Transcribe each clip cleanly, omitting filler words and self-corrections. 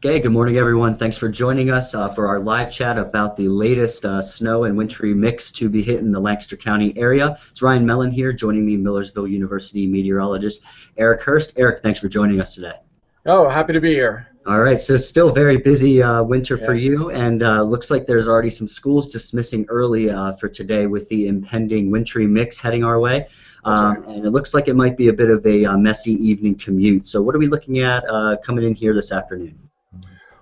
Okay, good morning, everyone. Thanks for joining us for our live chat about the latest snow and wintry mix to be hitting the Lancaster County area. It's Ryan Mellon here, joining me, Millersville University meteorologist Eric Horst. Eric, thanks for joining us today. Oh, happy to be here. All right, so still very busy winter for Yeah. you, and looks like there's already some schools dismissing early for today with the impending wintry mix heading our way. Right. And it looks like it might be a bit of a messy evening commute. So what are we looking at coming in here this afternoon?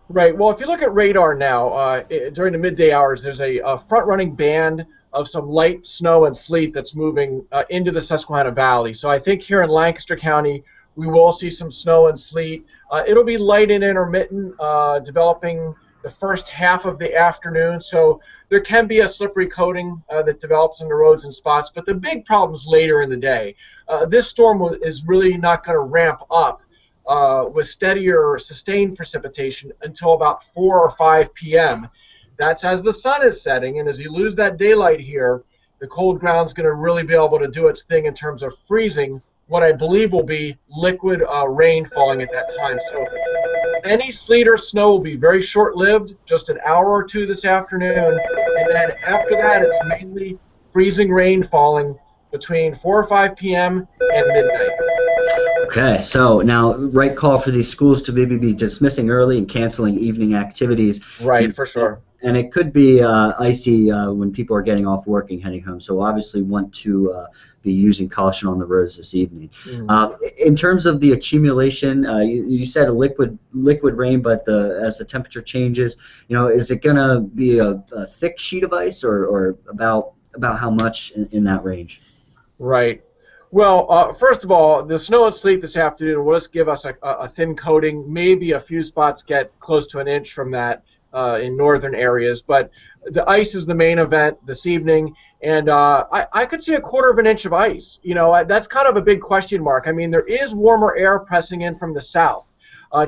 Right. Well, if you look at radar now, during the midday hours, there's a front-running band of some light snow and sleet that's moving into the Susquehanna Valley. So I think here in Lancaster County, we will see some snow and sleet. It'll be light and intermittent, developing the first half of the afternoon. So there can be a slippery coating that develops in the roads and spots. But the big problem is later in the day. This storm is really not going to ramp up with steadier sustained precipitation until about 4 or 5 p.m. That's as the sun is setting, and as you lose that daylight here, the cold ground's going to really be able to do its thing in terms of freezing what I believe will be liquid rain falling at that time. So any sleet or snow will be very short-lived, just an hour or two this afternoon, and then after that it's mainly freezing rain falling between 4 or 5 p.m. and midnight. Okay, so now right call for these schools to maybe be dismissing early and canceling evening activities. Right, for sure. And it could be icy when people are getting off work and heading home. So obviously want to be using caution on the roads this evening. In terms of the accumulation, you said a liquid rain, but as the temperature changes, is it going to be a thick sheet of ice or about how much in that range? Right. Well, first of all, the snow and sleet this afternoon will just give us a thin coating. Maybe a few spots get close to an inch from that in northern areas. But the ice is the main event this evening, and I could see a quarter of an inch of ice. That's kind of a big question mark. I mean, there is warmer air pressing in from the south.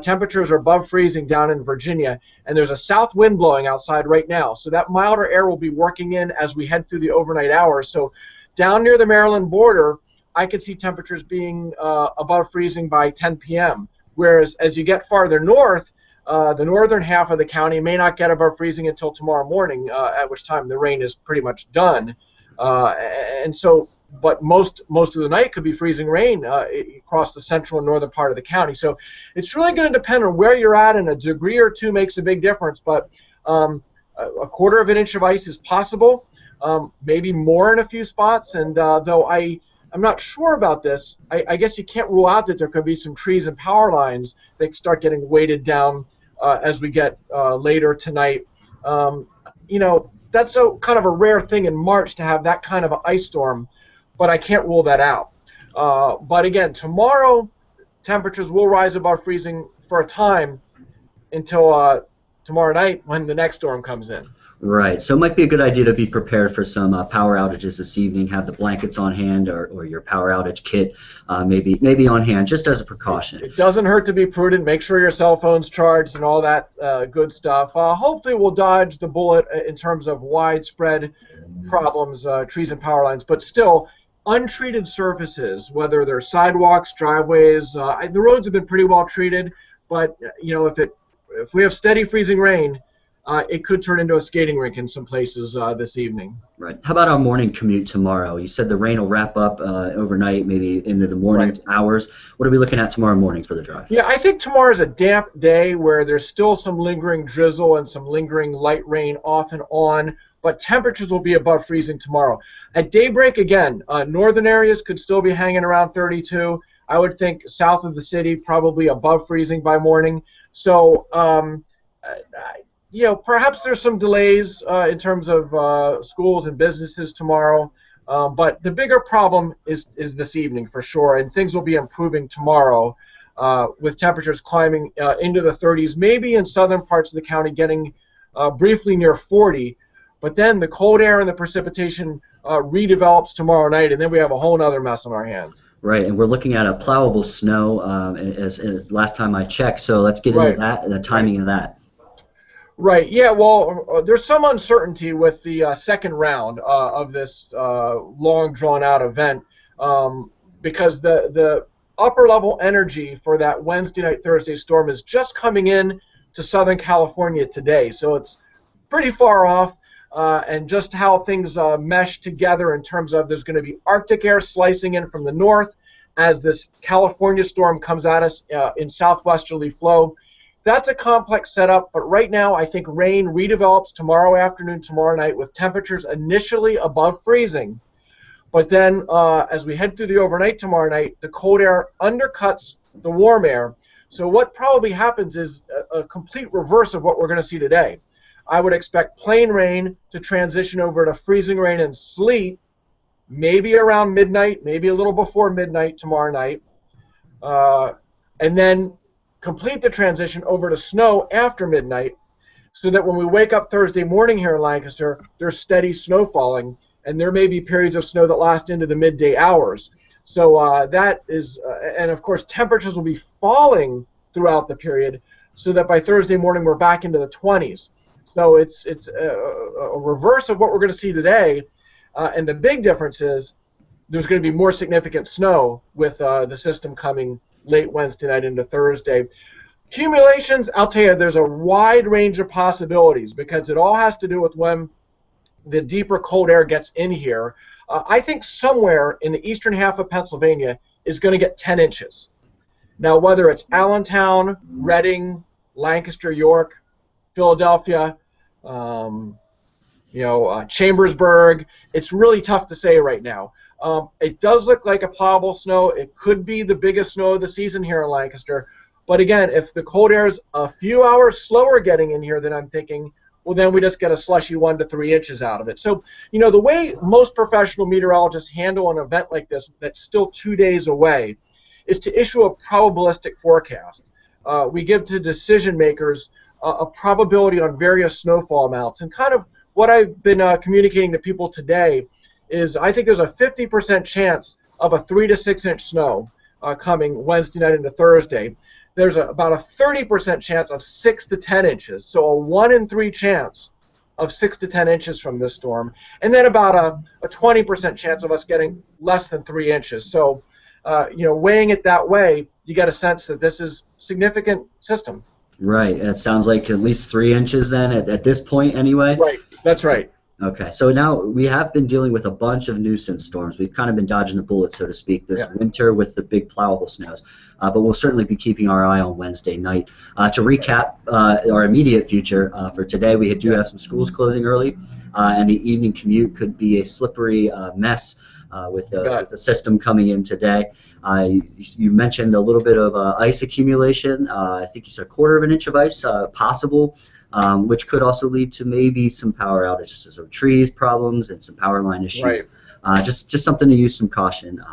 Temperatures are above freezing down in Virginia, and there's a south wind blowing outside right now. So that milder air will be working in as we head through the overnight hours. So down near the Maryland border, I could see temperatures being above freezing by 10 p.m. Whereas as you get farther north, the northern half of the county may not get above freezing until tomorrow morning, at which time the rain is pretty much done. But most of the night could be freezing rain across the central and northern part of the county. So it's really going to depend on where you're at, and a degree or two makes a big difference. But a quarter of an inch of ice is possible, maybe more in a few spots. And though I'm not sure about this, I guess you can't rule out that there could be some trees and power lines that start getting weighted down as we get later tonight. That's kind of a rare thing in March to have that kind of an ice storm, but I can't rule that out. But again, tomorrow temperatures will rise above freezing for a time until tomorrow night when the next storm comes in. Right, so it might be a good idea to be prepared for some power outages this evening. Have the blankets on hand or your power outage kit maybe on hand, just as a precaution. It doesn't hurt to be prudent. Make sure your cell phone's charged and all that good stuff. Hopefully we'll dodge the bullet in terms of widespread problems, trees and power lines, but still, untreated surfaces, whether they're sidewalks, driveways, the roads have been pretty well treated, but if we have steady freezing rain, it could turn into a skating rink in some places this evening. Right. How about our morning commute tomorrow? You said the rain will wrap up overnight, maybe into the morning hours. What are we looking at tomorrow morning for the drive? Yeah, I think tomorrow's a damp day where there's still some lingering drizzle and some lingering light rain off and on, but temperatures will be above freezing tomorrow. At daybreak, again, northern areas could still be hanging around 32. I would think south of the city probably above freezing by morning. So, perhaps there's some delays in terms of schools and businesses tomorrow, but the bigger problem is this evening for sure, and things will be improving tomorrow with temperatures climbing into the 30s, maybe in southern parts of the county getting briefly near 40, but then the cold air and the precipitation redevelops tomorrow night, and then we have a whole other mess on our hands. Right, and we're looking at a plowable snow as last time I checked, so let's get into that and the timing of that. Right. Yeah. Well, there's some uncertainty with the second round of this long, drawn-out event because the upper-level energy for that Wednesday night, Thursday storm is just coming in to Southern California today. So it's pretty far off, and just how things mesh together in terms of there's going to be Arctic air slicing in from the north as this California storm comes at us in southwesterly flow. That's a complex setup, but right now I think rain redevelops tomorrow afternoon, tomorrow night, with temperatures initially above freezing. But then as we head through the overnight tomorrow night, the cold air undercuts the warm air. So what probably happens is a complete reverse of what we're going to see today. I would expect plain rain to transition over to freezing rain and sleet, maybe around midnight, maybe a little before midnight tomorrow night, and then complete the transition over to snow after midnight, so that when we wake up Thursday morning here in Lancaster, there's steady snow falling, and there may be periods of snow that last into the midday hours. So that is, and of course temperatures will be falling throughout the period, so that by Thursday morning we're back into the 20s. So it's a reverse of what we're going to see today, and the big difference is there's going to be more significant snow with the system coming late Wednesday night into Thursday. Accumulations, I'll tell you, there's a wide range of possibilities because it all has to do with when the deeper cold air gets in here. I think somewhere in the eastern half of Pennsylvania is going to get 10 inches. Now, whether it's Allentown, Reading, Lancaster, York, Philadelphia, Chambersburg, it's really tough to say right now. It does look like a plowable snow. It could be the biggest snow of the season here in Lancaster. But again, if the cold air is a few hours slower getting in here than I'm thinking, well, then we just get a slushy 1 to 3 inches out of it. So, the way most professional meteorologists handle an event like this that's still 2 days away is to issue a probabilistic forecast. We give to decision makers a probability on various snowfall amounts. And kind of what I've been communicating to people today is I think there's a 50% chance of a 3 to 6 inch snow coming Wednesday night into Thursday. There's about a 30% chance of 6 to 10 inches, so a 1 in 3 chance of 6 to 10 inches from this storm, and then about a 20% chance of us getting less than 3 inches. So, weighing it that way, you get a sense that this is a significant system. Right. It sounds like at least 3 inches then at this point anyway. Right. That's right. Okay, so now we have been dealing with a bunch of nuisance storms. We've kind of been dodging the bullet, so to speak, this winter with the big plowable snows. But we'll certainly be keeping our eye on Wednesday night. To recap our immediate future, for today we do have some schools closing early, and the evening commute could be a slippery mess with the system coming in today. You mentioned a little bit of ice accumulation. I think you said a quarter of an inch of ice possible. Which could also lead to maybe some power outages, so trees problems and some power line issues. Right. Just something to use some caution.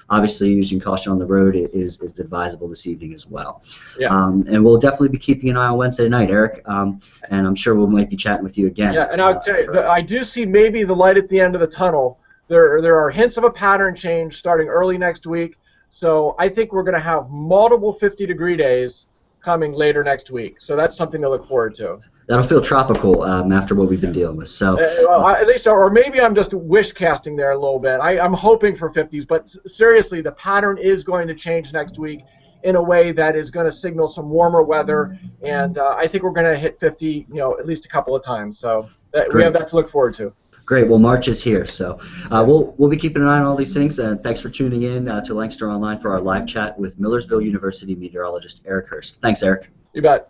Obviously, using caution on the road is advisable this evening as well. Yeah. And we'll definitely be keeping an eye on Wednesday night, Eric. And I'm sure we might be chatting with you again. Yeah, and I'll tell you, I do see maybe the light at the end of the tunnel. There are hints of a pattern change starting early next week. So I think we're going to have multiple 50-degree days coming later next week. So that's something to look forward to. That'll feel tropical after what we've been dealing with. So, at least, or maybe I'm just wish casting there a little bit. I'm hoping for 50s, but seriously, the pattern is going to change next week in a way that is going to signal some warmer weather, and I think we're going to hit 50, at least a couple of times. So we have that to look forward to. Great. Well, March is here, so we'll be keeping an eye on all these things. And thanks for tuning in to Lancaster Online for our live chat with Millersville University meteorologist Eric Horst. Thanks, Eric. You bet.